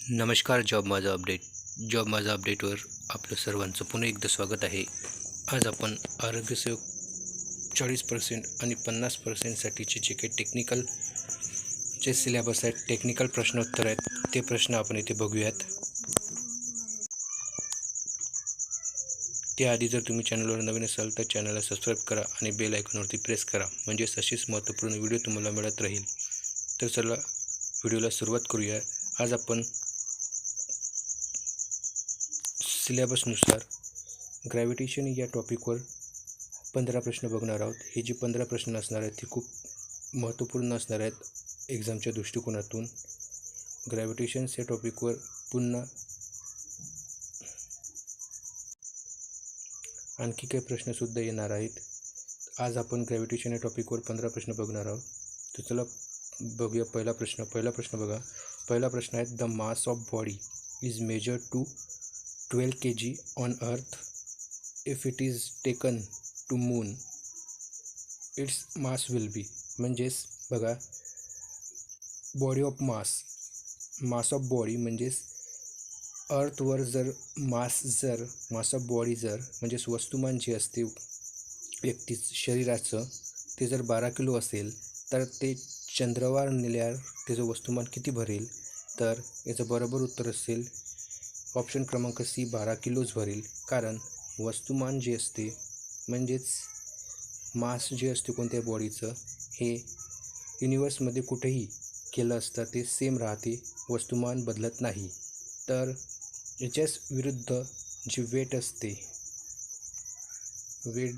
नमस्कार. जॉब माझा अपडेटवर आपलं सर्वांचं पुन्हा एकदा स्वागत आहे. आज आपण आरोग्यसेवक 40% आणि 50%साठीचे जे काही टेक्निकलचे सिलेबस आहेत, टेक्निकल प्रश्नोत्तर आहेत, ते प्रश्न आपण इथे बघूयात. त्याआधी जर तुम्ही चॅनलवर नवीन असाल तर चॅनलला सबस्क्राईब करा आणि बेल आयकॉनवरती प्रेस करा, म्हणजेच अशीच महत्त्वपूर्ण व्हिडिओ तुम्हाला मिळत राहील. तर चला व्हिडिओला सुरुवात करूया. आज आपण सिलेबसनुसार ग्रॅव्हिटेशन या टॉपिकवर 15 प्रश्न बघणार आहोत. हे जे 15 प्रश्न असणार आहेत ते खूप महत्त्वपूर्ण असणार आहेत एक्झामच्या दृष्टिकोनातून. ग्रॅव्हिटेशन्स या टॉपिकवर पुन्हा आणखी काही प्रश्नसुद्धा येणार आहेत. आज आपण ग्रॅव्हिटेशन या टॉपिकवर 15 प्रश्न बघणार आहोत. तर चला बघूया पहिला प्रश्न बघा. पहिला प्रश्न आहे, the mass of body is measured to 12 kg on earth. If it is taken to moon its mass will be. म्हणजेच बघा, body of mass of body म्हणजेच अर्थवर जर मास ऑफ बॉडी जर म्हणजेच वस्तुमान जे असते व्यक्ती शरीराचं ते जर 12 किलो असेल तर ते चंद्रावर नेल्यावर त्याचं वस्तुमान किती भरेल? तर याचं बरोबर उत्तर असेल ऑप्शन क्रमांक सी, 12 किलोच भरेल. कारण वस्तुमान जे असते म्हणजेच मास जे असते कोणत्या बॉडीचं हे युनिवर्समध्ये कुठेही केलं असतं ते सेम राहते, वस्तुमान बदलत नाही. तर याच्याच विरुद्ध जे वेट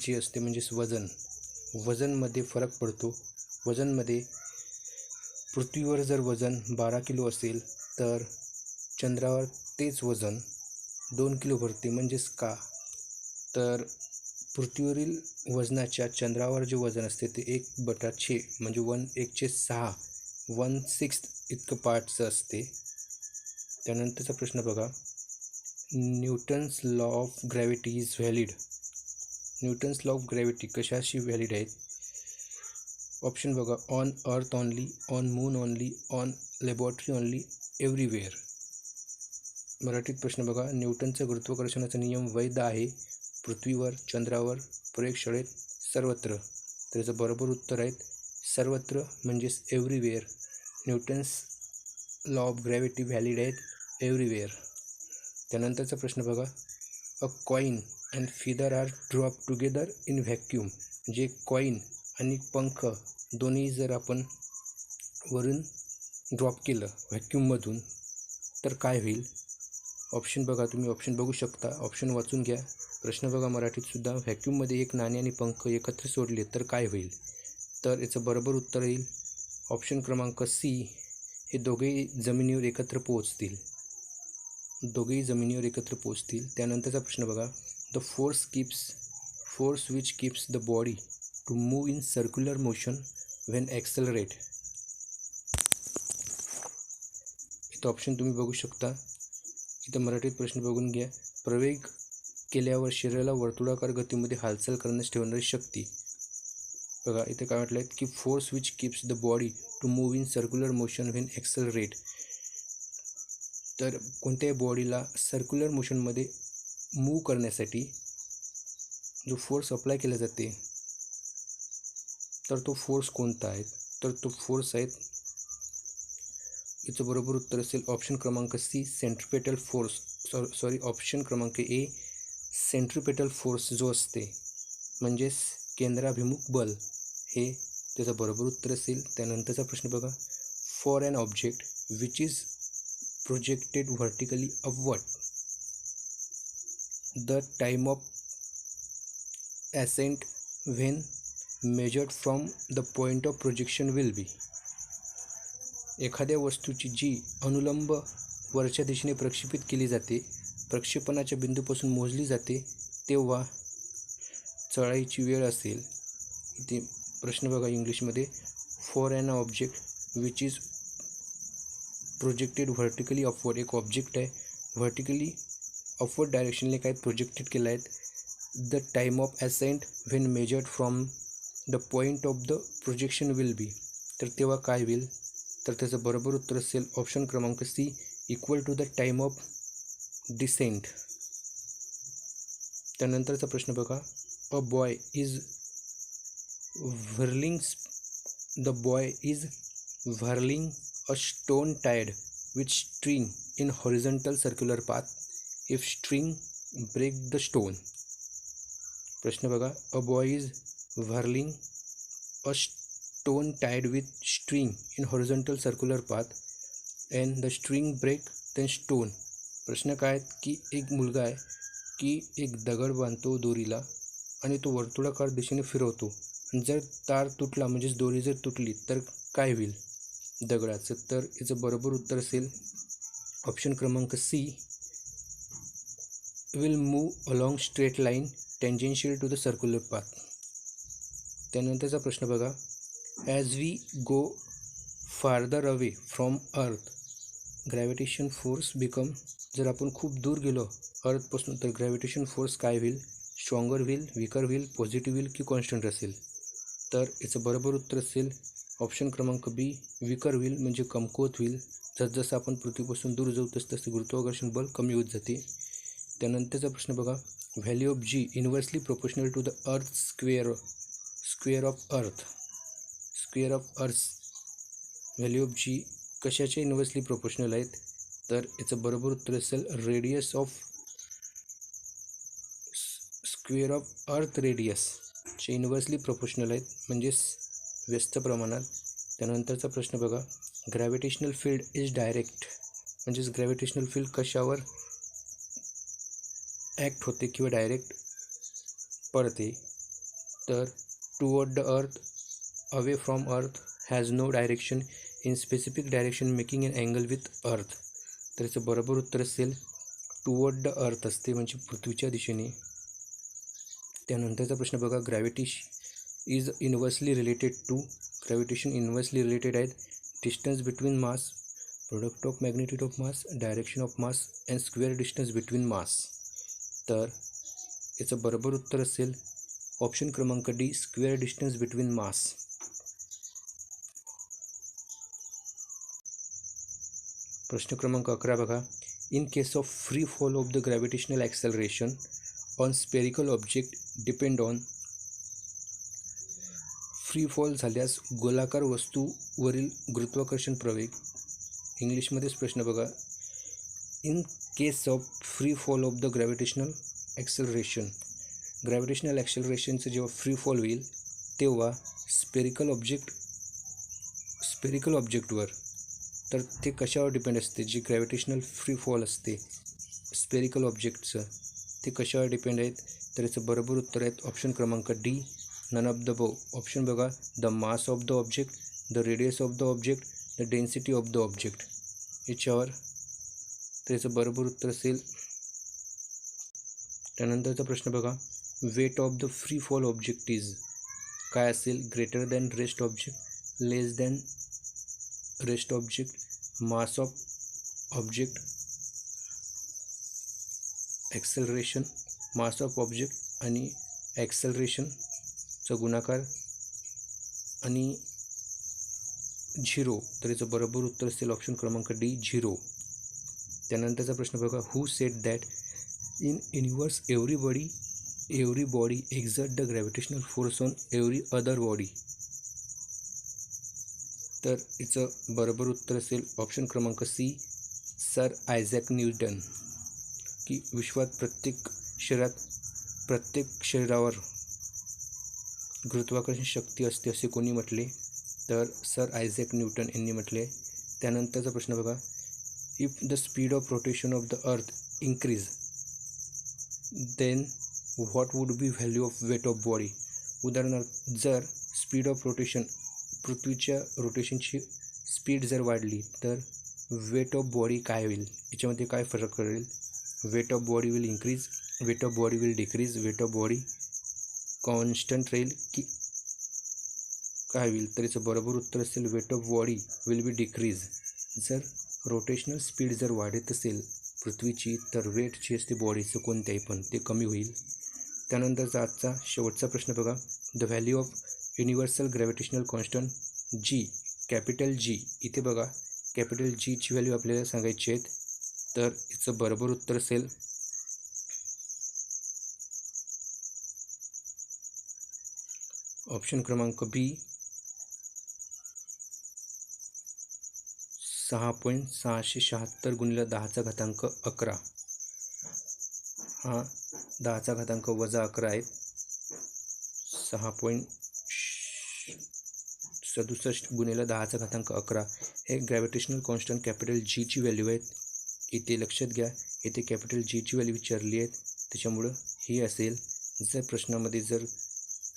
जे असते म्हणजेच वजनमध्ये फरक पडतो. वजनमध्ये पृथ्वीवर जर वजन 12 किलो असेल तर चंद्रावर तेच वजन 2 किलो भरते. म्हणजेच का? तर पृथ्वीवरील वजनाच्या चंद्रावर जे वजन असते ते 1/6 म्हणजे 1/6 1/6 इतकं पार्टचं असते. त्यानंतरचा प्रश्न बघा, Newton's law of gravity is valid. Newton's law of gravity कशाशी व्हॅलिड आहेत? ऑप्शन बघा, on earth only, on moon only, on laboratory only, everywhere. मराठीत प्रश्न बघा, न्यूटनचा गुरुत्वाकर्षणाचा नियम वैध आहे पृथ्वीवर, चंद्रावर, प्रयोगशाळेत, सर्वत्र. तर याचं बरोबर उत्तर आहे सर्वत्र म्हणजेच everywhere. Newton's law of gravity valid आहेत एव्हरीवेअर. त्यानंतरचा प्रश्न बघा, a coin and feather are drop together in vacuum. जे कॉईन आणि पंख दोन्ही जर आपण वरून ड्रॉप केलं व्हॅक्यूममधून तर काय होईल? ऑप्शन बघा, तुम्ही ऑप्शन बघू शकता, ऑप्शन वाचून घ्या. प्रश्न बघा मराठीतसुद्धा, व्हॅक्यूममध्ये एक नाणे आणि पंख एकत्र सोडले तर काय होईल? तर याचं बरोबर उत्तर येईल ऑप्शन क्रमांक सी, हे दोघेही जमिनीवर एकत्र पोहोचतील. त्यानंतरचा प्रश्न बघा, the force which keeps the body to move in circular motion when accelerate. इथं ऑप्शन तुम्ही बघू शकता. इथं मराठीत प्रश्न बघून घ्या. प्रवेग केल्यावर शरीराला वर्तुळाकार गतीमध्ये हालचाल करण्यास ठेवणारी शक्ती. बघा इथे काय म्हटलं आहे की force which keeps the body to move in circular motion when accelerate. तर कोणत्याही बॉडीला सर्क्युलर मोशनमध्ये मूव्ह करण्यासाठी जो फोर्स अप्लाय केला जाते तर तो फोर्स कोणता आहे? तर तो फोर्स आहे, याचं बरोबर उत्तर असेल ऑप्शन क्रमांक सी, सेंट्रिपेटल फोर्स. ऑप्शन क्रमांक ए, सेंट्रिपेटल फोर्स जो असते म्हणजेच केंद्राभिमुख बल, हे त्याचं बरोबर उत्तर असेल. त्यानंतरचा प्रश्न बघा, for an object which is projected vertically upward the time of ascent when measured from the point of projection will be. एखाद्या वस्तूची जी अनुलंब वरच्या दिशेने प्रक्षेपित केली जाते, प्रक्षेपणाच्या बिंदूपासून मोजली जाते तेव्हा चढाईची वेळ असेल. इथे प्रश्न बघा इंग्लिशमध्ये, for an object which is projected vertically upward. एक ऑब्जेक्ट आहे, व्हर्टिकली अपवर्ड डायरेक्शनने काय प्रोजेक्टेड केलं आहे. The time of ascent when measured from the point of the projection will be. तर तेव्हा काय होईल? तर त्याचं बरोबर उत्तर असेल ऑप्शन क्रमांक C, equal to the time of descent. त्यानंतरचा प्रश्न बघा. A boy is whirling the boy is whirling a stone tied with string in horizontal circular path. If string break the stone. प्रश्न बघा. A boy is whirling a stone tied with string in horizontal circular path and the string break then stone. प्रश्न काय आहेत की एक मुलगा आहे की एक दगड बांधतो दोरीला आणि तो वर्तुळाकार दिशेने फिरवतो. जर तार तुटला म्हणजेच दोरी जर तुटली तर काय होईल दगडाचं. तर याचं बरोबर उत्तर असेल ऑप्शन क्रमांक C, will move along straight line tangential to the circular path. त्यानंतरचा प्रश्न बघा. As we go farther away from earth gravitation force become. जर आपण खूप दूर गेलो अर्थपासून तर ग्रॅव्हिटेशन फोर्स काय होईल, स्ट्रॉंगर होईल, विकर होईल, पॉझिटिव्ह होईल की कॉन्स्टंट असेल. तर याचं बरोबर उत्तर असेल ऑप्शन क्रमांक बी, विकर होईल म्हणजे कमकुवत होईल. जसजसं आपण पृथ्वीपासून दूर जाऊ तसं गुरुत्वाकर्षण बल कमी होत जाते. त्यानंतरचा प्रश्न बघा. Value of G inversely proportional to the earth square of earth. Square of earth value of G कशाच्या इन्व्हर्सली प्रोपोर्शनल आहेत. तर याचं बरोबर उत्तर असेल रेडियस ऑफ स्क्वेअर ऑफ अर्थ रेडियसचे इन्व्हर्सली प्रोपोर्शनल आहेत म्हणजेच व्यस्त प्रमाणात. त्यानंतरचा प्रश्न बघा. ग्रॅव्हिटेशनल फील्ड इज डायरेक्ट म्हणजेच ग्रॅव्हिटेशनल फील्ड कशावर ॲक्ट होते किंवा डायरेक्ट पडते. तर toward the earth, away from earth, has no direction, in specific direction making an angle with earth. तर याचं बरोबर उत्तर असेल टुवर्ड द अर्थ असते म्हणजे पृथ्वीच्या दिशेने. त्यानंतरचा प्रश्न बघा. Is inversely related to. Gravitation inversely related आहेत distance between mass, product of magnitude of mass, direction of mass and square distance between mass. तर याचं बरोबर उत्तर असेल ऑप्शन क्रमांक D, square distance between mass. प्रश्न क्रमांक 11 बघा. In case of free fall of the gravitational acceleration on spherical object depend on. Free fall झाल्यास गोलाकार वस्तूवरील गुरुत्वाकर्षण प्रवेग. इंग्लिशमध्येच प्रश्न बघा. In case of free fall of the gravitational acceleration, gravitational ॲक्सेलरेशनचं जेव्हा फ्री फॉल होईल तेव्हा स्पेरिकल ऑब्जेक्टवर, तर ते कशावर डिपेंड असते. जे ग्रॅव्हिटेशनल फ्री फॉल असते स्पेरिकल ऑब्जेक्टचं ते कशावर डिपेंड आहेत. तर याचं बरोबर उत्तर आहेत ऑप्शन क्रमांक D, none of the above. Option बघा. The mass of the object, the radius of the object, the density of the object याच्यावर. तर याचं बरोबर उत्तर असेल. त्यानंतरचा प्रश्न बघा. Weight of the free fall object is काय असेल. Greater than rest object, less than rest object, mass of object, acceleration, mass of object आणि ॲक्सेलरेशनचा गुणाकार आणि 0. तर याचं बरोबर उत्तर असेल ऑप्शन क्रमांक डी, 0. त्यानंतरचा प्रश्न बघा. Who said that in universe every body exert the gravitational force on every other body. तर याचं बरोबर उत्तर असेल ऑप्शन क्रमांक सी, सर आयझॅक न्यूटन. की विश्वात प्रत्येक शरीरावर गुरुत्वाकर्षण शक्ती असते असे कोणी म्हटले. तर सर आयझॅक न्यूटन यांनी म्हटले. त्यानंतरचा प्रश्न बघा. If the speed of rotation of the earth increase then what would be value of weight of body. उदाहरणार्थ जर स्पीड ऑफ रोटेशन पृथ्वीच्या रोटेशनची स्पीड जर वाढली तर वेट ऑफ बॉडी काय होईल, याच्यामध्ये काय फरक कळेल. Weight of body will increase, weight of body will decrease, weight of body constant राहील की काय होईल. तर याचं बरोबर उत्तर असेल weight of body will be decrease. जर रोटेशनल स्पीड जर वाढत असेल पृथ्वीची तर वेट जे असते बॉडीचं कोणत्याही पण ते कमी होईल. त्यानंतरचा आजचा शेवटचा प्रश्न बघा. The value of universal gravitational constant G, capital G. इथे बघा कॅपिटल जीची व्हॅल्यू आपल्याला सांगायची आहेत तर याचं बरोबर उत्तर असेल ऑप्शन क्रमांक बी 6.676 गुणिले 10^11. हा 10^-11 आहेत. 6.67 गुणिले 10^11 हे ग्रॅव्हिटेशनल कॉन्स्टंट कॅपिटल जीची व्हॅल्यू आहेत. इथे लक्षात घ्या, इथे कॅपिटल जीची व्हॅल्यू विचारली आहेत, त्याच्यामुळं ही असेल. जर प्रश्नामध्ये जर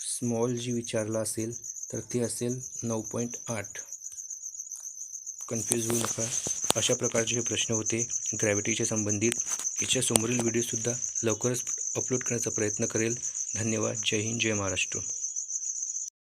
स्मॉल जी विचारला असेल तर ते असेल 9.8. कन्फ्यूज होऊ नका. अशा प्रकारचे हे प्रश्न होते ग्रॅव्हिटीच्या संबंधित. याच्या समोरील व्हिडिओसुद्धा लवकरच अपलोड करण्याचा प्रयत्न करेल. धन्यवाद. जय हिंद, जय महाराष्ट्र.